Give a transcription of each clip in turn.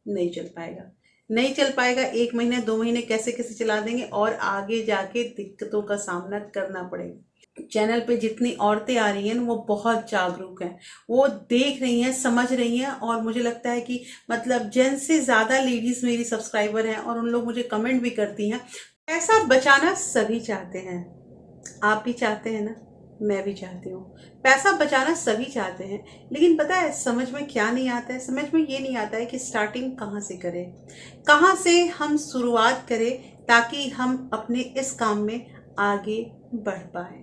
नहीं चल पाएगा। नहीं चल पाएगा। 1 महीने 2 महीने कैसे कैसे चला देंगे और आगे जाके दिक्कतों का सामना करना पड़ेगा। चैनल पे जितनी औरतें आ रही हैं ना वो बहुत जागरूक हैं, वो देख रही हैं, समझ रही हैं, और मुझे लगता है कि मतलब जेंट्स से ज़्यादा लेडीज़ मेरी सब्सक्राइबर हैं और उन लोग मुझे कमेंट भी करती हैं। पैसा बचाना सभी चाहते हैं, आप भी चाहते हैं ना, मैं भी चाहती हूँ। पैसा बचाना सभी चाहते हैं, लेकिन पता है समझ में क्या नहीं आता है? समझ में ये नहीं आता है कि स्टार्टिंग कहाँ से करें, कहाँ से हम शुरुआत करें ताकि हम अपने इस काम में आगे बढ़ पाए।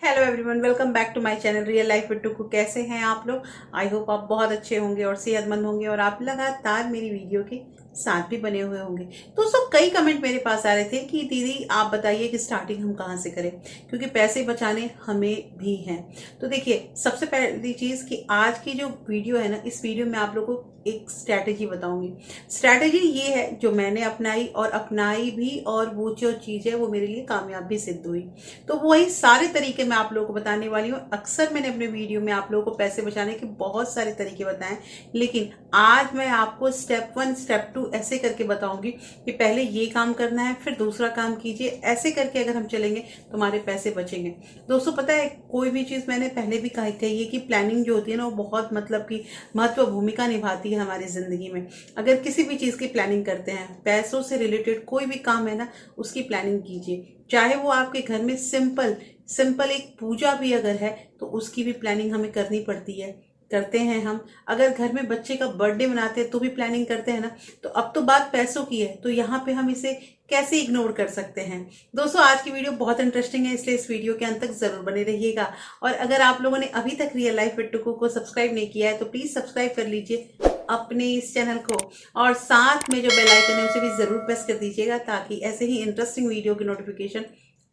Hello everyone, welcome back to my channel real life with Tuku. कैसे हैं आप लोग? आई होप आप बहुत अच्छे होंगे और सेहतमंद होंगे और आप लगातार मेरी वीडियो के साथ भी बने हुए होंगे। दोस्तों, कई कमेंट मेरे पास आ रहे थे कि दीदी आप बताइए कि स्टार्टिंग हम कहाँ से करें, क्योंकि पैसे बचाने हमें भी हैं। तो देखिए, सबसे पहली चीज़ कि आज की जो वीडियो है ना, इस वीडियो में आप लोगों को एक स्ट्रैटेजी बताऊंगी। स्ट्रैटेजी ये है जो मैंने अपनाई और अपनाई भी, और वो जो चीज़ है वो मेरे लिए कामयाब भी सिद्ध हुई। तो वही सारे तरीके मैं आप लोगों को बताने वाली हूँ। अक्सर मैंने अपने वीडियो में आप लोगों को पैसे बचाने के बहुत सारे तरीके बताए, लेकिन आज मैं आपको स्टेप 1 स्टेप 2 ऐसे करके बताऊंगी कि पहले ये काम करना है, फिर दूसरा काम कीजिए। ऐसे करके अगर हम चलेंगे तो हमारे पैसे बचेंगे। दोस्तों, पता है कोई भी चीज़ मैंने पहले भी कही है कि प्लानिंग जो होती है ना वो बहुत मतलब की महत्व भूमिका निभाती है हमारी ज़िंदगी में। अगर किसी भी चीज़ की प्लानिंग करते हैं, पैसों से रिलेटेड कोई भी काम है ना, उसकी प्लानिंग कीजिए। चाहे वो आपके घर में सिंपल सिंपल एक पूजा भी अगर है तो उसकी भी प्लानिंग हमें करनी पड़ती है, करते हैं हम। अगर घर में बच्चे का बर्थडे मनाते हैं तो भी प्लानिंग करते हैं ना। तो अब तो बात पैसों की है, तो यहाँ पे हम इसे कैसे इग्नोर कर सकते हैं? दोस्तों, आज की वीडियो बहुत इंटरेस्टिंग है, इसलिए इस वीडियो के अंत तक जरूर बने रहिएगा। और अगर आप लोगों ने अभी तक रियल लाइफ विद टुकू को सब्सक्राइब नहीं किया है तो प्लीज सब्सक्राइब कर लीजिए अपने इस चैनल को, और साथ में जो बेल आइकन है उसे भी जरूर प्रेस कर दीजिएगा ताकि ऐसे ही इंटरेस्टिंग वीडियो के नोटिफिकेशन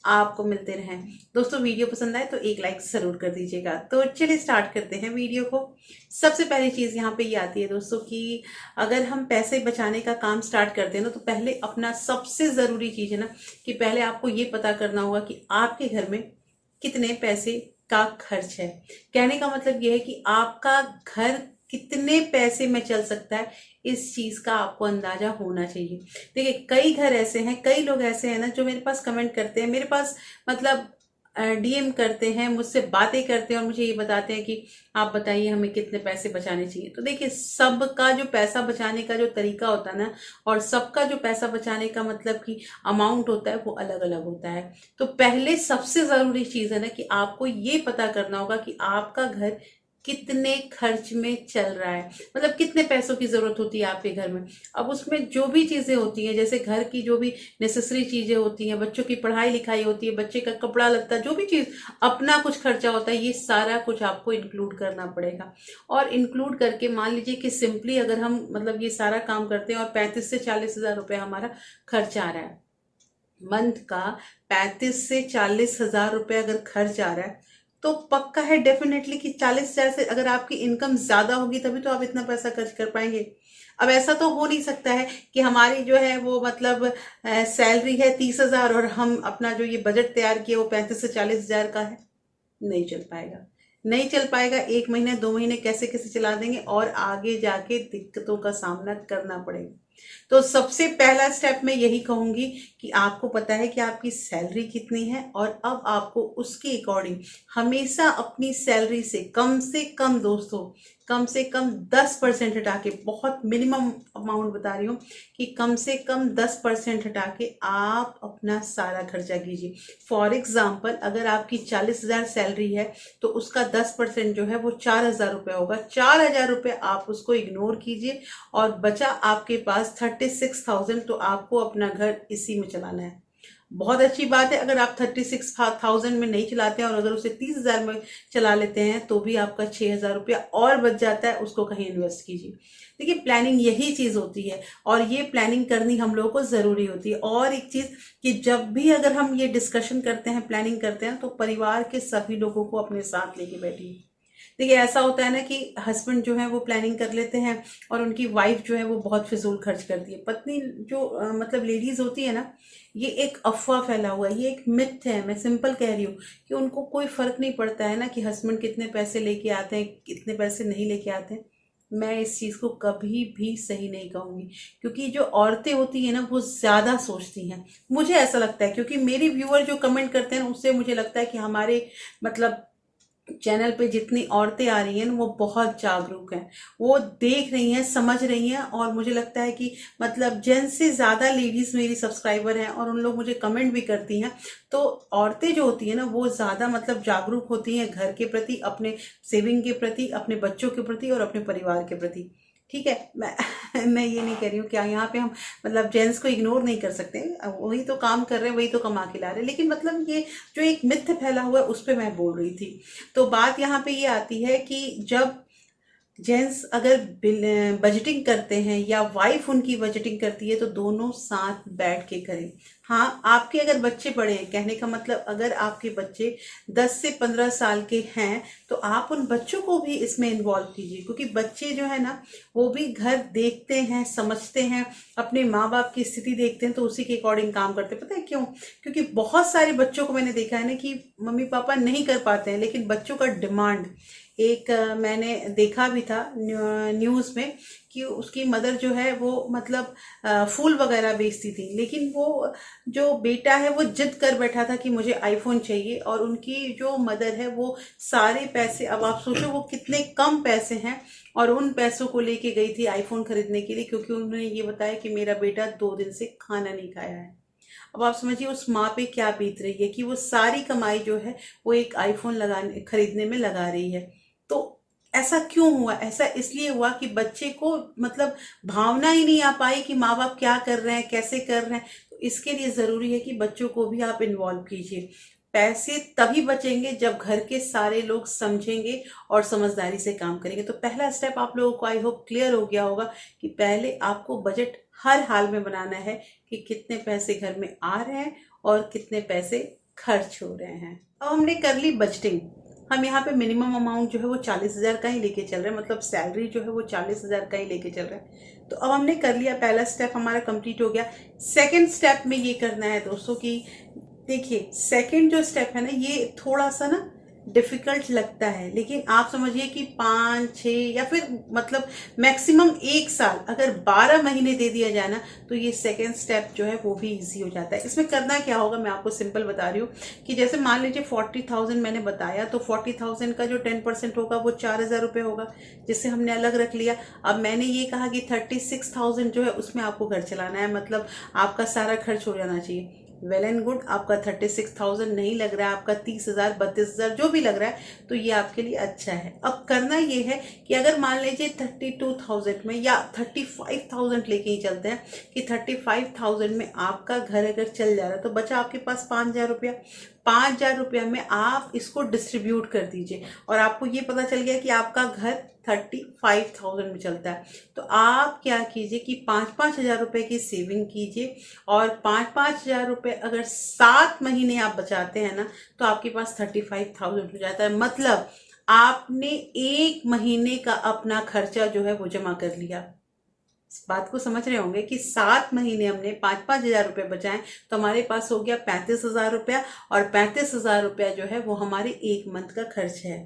आपको मिलते रहें। दोस्तों, वीडियो पसंद आए तो एक लाइक जरूर कर दीजिएगा। तो चलिए स्टार्ट करते हैं वीडियो को। सबसे पहली चीज़ यहाँ पे ये आती है दोस्तों कि अगर हम पैसे बचाने का काम स्टार्ट करते हैं ना, तो पहले अपना सबसे ज़रूरी चीज़ है ना कि पहले आपको ये पता करना होगा कि आपके घर में कितने पैसे का खर्च है। कहने का मतलब ये है कि आपका घर कितने पैसे में चल सकता है, इस चीज का आपको अंदाजा होना चाहिए। देखिए, कई घर ऐसे हैं, कई लोग ऐसे हैं ना जो मेरे पास कमेंट करते हैं, मेरे पास मतलब डीएम करते हैं, मुझसे बातें करते हैं और मुझे ये बताते हैं कि आप बताइए हमें कितने पैसे बचाने चाहिए। तो देखिए, सबका जो पैसा बचाने का जो तरीका होता है ना, और सबका जो पैसा बचाने का मतलब कि अमाउंट होता है वो अलग अलग होता है। तो पहले सबसे जरूरी चीज है ना कि आपको ये पता करना होगा कि आपका घर कितने खर्च में चल रहा है, मतलब कितने पैसों की जरूरत होती है आपके घर में। अब उसमें जो भी चीजें होती हैं, जैसे घर की जो भी नेसेसरी चीजें होती हैं, बच्चों की पढ़ाई लिखाई होती है, बच्चे का कपड़ा लगता, जो भी चीज अपना कुछ खर्चा होता है, ये सारा कुछ आपको इंक्लूड करना पड़ेगा। और इंक्लूड करके मान लीजिए कि सिंपली अगर हम मतलब ये सारा काम करते हैं और 35 से 40 हज़ार रुपये हमारा खर्च आ रहा है मंथ का, 35 से 40 हज़ार रुपये अगर खर्च आ रहा है, तो पक्का है डेफिनेटली कि 40 हज़ार से अगर आपकी इनकम ज्यादा होगी तभी तो आप इतना पैसा खर्च कर पाएंगे। अब ऐसा तो हो नहीं सकता है कि हमारी जो है वो मतलब सैलरी है 30 हज़ार और हम अपना जो ये बजट तैयार किया वो 35 से 40 हज़ार का है। नहीं चल पाएगा। नहीं चल पाएगा। 1 महीने 2 महीने कैसे कैसे चला देंगे और आगे जाके दिक्कतों का सामना करना पड़ेगा। तो सबसे पहला स्टेप मैं यही कहूंगी कि आपको पता है कि आपकी सैलरी कितनी है, और अब आपको उसके अकॉर्डिंग हमेशा अपनी सैलरी से कम दोस्तों, कम से कम 10% हटा के, बहुत मिनिमम अमाउंट बता रही हूँ कि कम से कम 10% हटा के आप अपना सारा खर्चा कीजिए। फॉर एग्जाम्पल, अगर आपकी 40 हज़ार सैलरी है तो उसका 10% जो है वो 4 हज़ार रुपये होगा। 4 हज़ार रुपये आप उसको इग्नोर कीजिए और बचा आपके पास 36,000। तो आपको अपना घर इसी में चलाना है। बहुत अच्छी बात है अगर आप 36,000 में नहीं चलाते हैं और अगर उसे 30 हज़ार में चला लेते हैं तो भी आपका 6 हज़ार रुपया और बच जाता है, उसको कहीं इन्वेस्ट कीजिए। देखिए, प्लानिंग यही चीज होती है और ये प्लानिंग करनी हम लोगों को जरूरी होती है। और एक चीज कि जब भी अगर हम ये डिस्कशन करते हैं, प्लानिंग करते हैं, तो परिवार के सभी लोगों को अपने साथ लेके बैठिए। देखिए ऐसा होता है ना कि हस्बैंड जो है वो प्लानिंग कर लेते हैं और उनकी वाइफ जो है वो बहुत फिजूल खर्च करती है। पत्नी जो मतलब लेडीज होती है ना, ये एक अफवाह फैला हुआ है, ये एक मिथ है। मैं सिंपल कह रही हूँ कि उनको कोई फर्क नहीं पड़ता है ना कि हस्बैंड कितने पैसे लेके आते हैं, कितने पैसे नहीं लेके आते हैं। मैं इस चीज़ को कभी भी सही नहीं कहूँगी, क्योंकि जो औरतें होती हैं ना वो ज़्यादा सोचती हैं। मुझे ऐसा लगता है, क्योंकि मेरी व्यूअर जो कमेंट करते हैं ना, उससे मुझे लगता है कि हमारे मतलब चैनल पे जितनी औरतें आ रही हैं ना वो बहुत जागरूक हैं, वो देख रही हैं, समझ रही हैं। और मुझे लगता है कि मतलब जेंट्स से ज़्यादा लेडीज मेरी सब्सक्राइबर हैं और उन लोग मुझे कमेंट भी करती हैं। तो औरतें जो होती हैं ना वो ज़्यादा मतलब जागरूक होती हैं घर के प्रति, अपने सेविंग के प्रति, अपने बच्चों के प्रति और अपने परिवार के प्रति। ठीक है, मैं ये नहीं कह रही हूँ कि यहाँ पे हम मतलब जेंट्स को इग्नोर नहीं कर सकते, वही तो काम कर रहे हैं, वही तो कमा के ला रहे हैं। लेकिन मतलब ये जो एक मिथ फैला हुआ है उस पर मैं बोल रही थी। तो बात यहाँ पे ये आती है कि जब जेंट्स अगर बजटिंग करते हैं या वाइफ उनकी बजटिंग करती है तो दोनों साथ बैठ के करें। हाँ, आपके अगर बच्चे बड़े हैं, कहने का मतलब अगर आपके बच्चे 10 से 15 साल के हैं तो आप उन बच्चों को भी इसमें इन्वॉल्व कीजिए, क्योंकि बच्चे जो है ना वो भी घर देखते हैं, समझते हैं, अपने माँ बाप की स्थिति देखते हैं तो उसी के अकॉर्डिंग काम करते हैं। पता है क्यों? क्योंकि बहुत सारे बच्चों को मैंने देखा है ना कि मम्मी पापा नहीं कर पाते हैं, लेकिन बच्चों का डिमांड एक मैंने देखा भी था न्यूज़ में कि उसकी मदर जो है वो मतलब फूल वगैरह बेचती थी, लेकिन वो जो बेटा है वो जिद कर बैठा था कि मुझे आईफोन चाहिए। और उनकी जो मदर है वो सारे पैसे, अब आप सोचो वो कितने कम पैसे हैं, और उन पैसों को लेके गई थी आईफोन खरीदने के लिए, क्योंकि उन्होंने ये बताया कि मेरा बेटा 2 दिन से खाना नहीं खाया है। अब आप समझिए उस माँ पे क्या बीत रही है कि वो सारी कमाई जो है वो एक आईफोन लगाने खरीदने में लगा रही है। तो ऐसा क्यों हुआ? ऐसा इसलिए हुआ कि बच्चे को मतलब भावना ही नहीं आ पाई कि माँ बाप क्या कर रहे हैं, कैसे कर रहे हैं। तो इसके लिए ज़रूरी है कि बच्चों को भी आप इन्वॉल्व कीजिए। पैसे तभी बचेंगे जब घर के सारे लोग समझेंगे और समझदारी से काम करेंगे। तो पहला स्टेप आप लोगों को आई होप क्लियर हो गया होगा कि पहले आपको बजट हर हाल में बनाना है कि कितने पैसे घर में आ रहे हैं और कितने पैसे खर्च हो रहे हैं। अब हमने कर ली बजटिंग। हम यहाँ पे मिनिमम अमाउंट जो है वो 40,000 का ही लेके चल रहे हैं, मतलब सैलरी जो है वो 40,000 का ही लेके चल रहे हैं। तो अब हमने कर लिया, पहला स्टेप हमारा कंप्लीट हो गया। सेकंड स्टेप में ये करना है दोस्तों कि देखिए सेकंड जो स्टेप है ना ये थोड़ा सा ना डिफिकल्ट लगता है, लेकिन आप समझिए कि 5-6 या फिर मतलब मैक्सिमम 1 साल अगर 12 महीने दे दिया जाए ना तो ये सेकेंड स्टेप जो है वो भी इजी हो जाता है। इसमें करना क्या होगा मैं आपको सिंपल बता रही हूँ कि जैसे मान लीजिए 40,000 मैंने बताया, तो 40,000 का जो 10% होगा वो 4,000 रुपये होगा, जिससे हमने अलग रख लिया। अब मैंने ये कहा कि 36,000 जो है उसमें आपको घर चलाना है, मतलब आपका सारा खर्च हो जाना चाहिए। वेल एंड गुड, आपका 36,000 नहीं लग रहा है, आपका 30,000 32,000 जो भी लग रहा है तो ये आपके लिए अच्छा है। अब करना ये है कि अगर मान लीजिए 32,000 में या 35,000 लेके ही चलते हैं कि 35,000 में आपका घर अगर चल जा रहा है तो बचा आपके पास 5,000 रुपया। 5,000 रुपया में आप इसको डिस्ट्रीब्यूट कर दीजिए और आपको ये पता चल गया कि आपका घर 35,000 में चलता है। तो आप क्या कीजिए कि 5-5 हज़ार रुपये की सेविंग कीजिए, और 5-5 हज़ार रुपये अगर 7 महीने आप बचाते हैं ना तो आपके पास 35,000 हो जाता है। मतलब आपने 1 महीने का अपना खर्चा जो है वो जमा कर लिया। इस बात को समझ रहे होंगे कि 7 महीने हमने 5-5 हज़ार रुपये बचाए तो हमारे पास हो गया 35,000 रुपया, और 35,000 रुपया जो है वो हमारे 1 मंथ का खर्च है।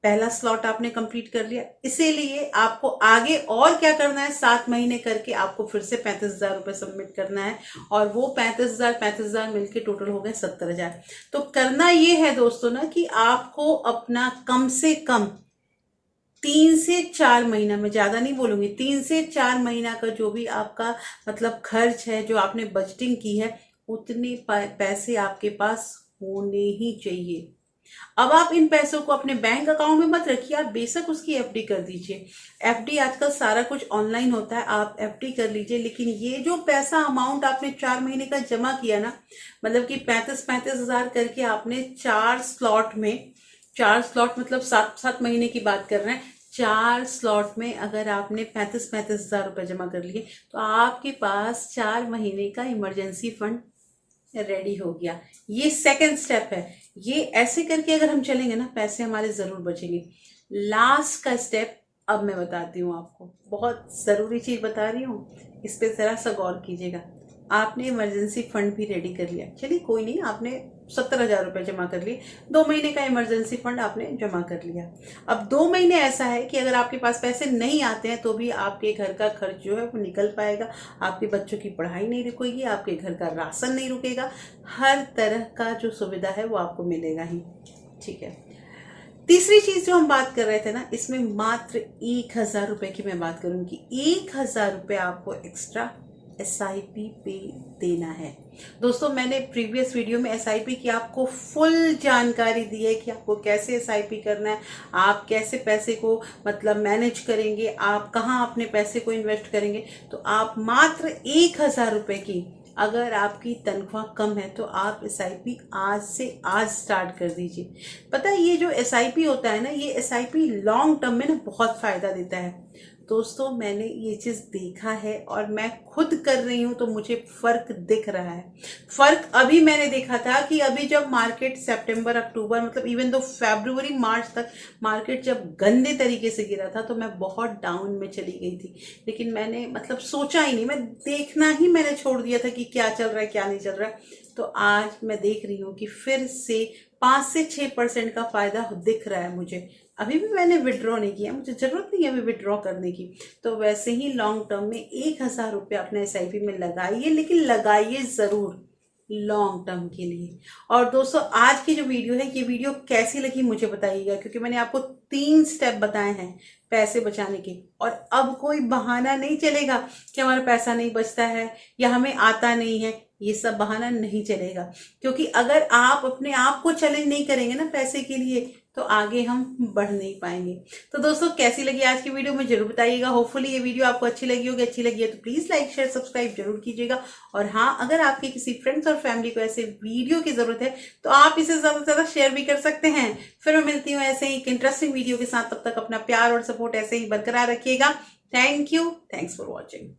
पहला स्लॉट आपने कंप्लीट कर लिया, इसीलिए आपको आगे और क्या करना है, 7 महीने करके आपको फिर से 35,000 रुपये सबमिट करना है, और वो 35,000 मिलके टोटल हो गए 70,000। तो करना ये है दोस्तों ना कि आपको अपना कम से कम 3 से 4 महीना, मैं ज़्यादा नहीं बोलूँगी, 3 से 4 महीना का जो भी आपका मतलब खर्च है, जो आपने बजटिंग की है, उतने पैसे आपके पास होने ही चाहिए। अब आप इन पैसों को अपने बैंक अकाउंट में मत रखिए, आप बेशक उसकी एफडी कर दीजिए। एफडी आजकल सारा कुछ ऑनलाइन होता है, आप एफडी कर लीजिए। लेकिन ये जो पैसा अमाउंट आपने 4 महीने का जमा किया ना, मतलब कि 35,000 करके आपने 4 स्लॉट में, 4 स्लॉट मतलब 7-7 महीने की बात कर रहे हैं, 4 स्लॉट में अगर आपने 35,000 रुपये जमा कर लिए तो आपके पास 4 महीने का इमरजेंसी फंड रेडी हो गया। ये सेकंड स्टेप है ये ऐसे करके अगर हम चलेंगे ना, पैसे हमारे ज़रूर बचेंगे। लास्ट का स्टेप अब मैं बताती हूँ आपको, बहुत ज़रूरी चीज़ बता रही हूँ, इस पे ज़रा सा गौर कीजिएगा। आपने इमरजेंसी फंड भी रेडी कर लिया, चलिए कोई नहीं, आपने 70,000 रुपये जमा कर लिए, 2 महीने का इमरजेंसी फंड आपने जमा कर लिया। अब 2 महीने ऐसा है कि अगर आपके पास पैसे नहीं आते हैं तो भी आपके घर का खर्च जो है वो निकल पाएगा, आपके बच्चों की पढ़ाई नहीं रुकेगी, आपके घर का राशन नहीं रुकेगा, हर तरह का जो सुविधा है वो आपको मिलेगा ही। ठीक है, तीसरी चीज जो हम बात कर रहे थे ना, इसमें मात्र 1,000 रुपए की मैं बात करूंगी। 1,000 रुपये आपको एक्स्ट्रा SIP पे देना है। दोस्तों, मैंने प्रीवियस वीडियो में SIP की आपको फुल जानकारी दी है कि आपको कैसे SIP करना है, आप कैसे पैसे को मतलब मैनेज करेंगे, आप कहाँ अपने पैसे को इन्वेस्ट करेंगे। तो आप मात्र 1,000 रुपये की, अगर आपकी तनख्वाह कम है तो आप SIP आज से आज स्टार्ट कर दीजिए। पता है ये जो SIP होता है ना, ये SIP लॉन्ग टर्म में ना बहुत फ़ायदा देता है। दोस्तों, मैंने ये चीज़ देखा है और मैं खुद कर रही हूँ तो मुझे फ़र्क दिख रहा है। फ़र्क अभी मैंने देखा था कि अभी जब मार्केट सितंबर अक्टूबर मतलब इवन दो फरवरी मार्च तक मार्केट जब गंदे तरीके से गिरा था तो मैं बहुत डाउन में चली गई थी, लेकिन मैंने मतलब सोचा ही नहीं, मैं देखना ही मैंने छोड़ दिया था कि क्या चल रहा है क्या नहीं चल रहा है। तो आज मैं देख रही हूँ कि फिर से 5 से 6% का फायदा दिख रहा है मुझे। अभी भी मैंने विड्रॉ नहीं किया, मुझे जरूरत नहीं है अभी विड्रॉ करने की। तो वैसे ही लॉन्ग टर्म में 1,000 रुपये अपने SIP में लगाइए, लेकिन लगाइए जरूर लॉन्ग टर्म के लिए। और दोस्तों, आज की जो वीडियो है, ये वीडियो कैसी लगी मुझे बताइएगा, क्योंकि मैंने आपको 3 स्टेप बताए हैं पैसे बचाने के। और अब कोई बहाना नहीं चलेगा कि हमारा पैसा नहीं बचता है या हमें आता नहीं है, ये सब बहाना नहीं चलेगा। क्योंकि अगर आप अपने आप को चैलेंज नहीं करेंगे ना पैसे के लिए, तो आगे हम बढ़ नहीं पाएंगे। तो दोस्तों, कैसी लगी आज की वीडियो मुझे जरूर बताइएगा। होपफुली ये वीडियो आपको अच्छी लगी होगी, अच्छी लगी है तो प्लीज लाइक शेयर सब्सक्राइब जरूर कीजिएगा। और हाँ, अगर आपके किसी फ्रेंड्स और फैमिली को ऐसे वीडियो की जरूरत है तो आप इसे ज्यादा से ज्यादा शेयर भी कर सकते हैं। फिर मैं मिलती हूँ ऐसे ही एक इंटरेस्टिंग वीडियो के साथ, तब तक अपना प्यार और सपोर्ट ऐसे ही बरकरार रखिएगा। Thank you, thanks for watching.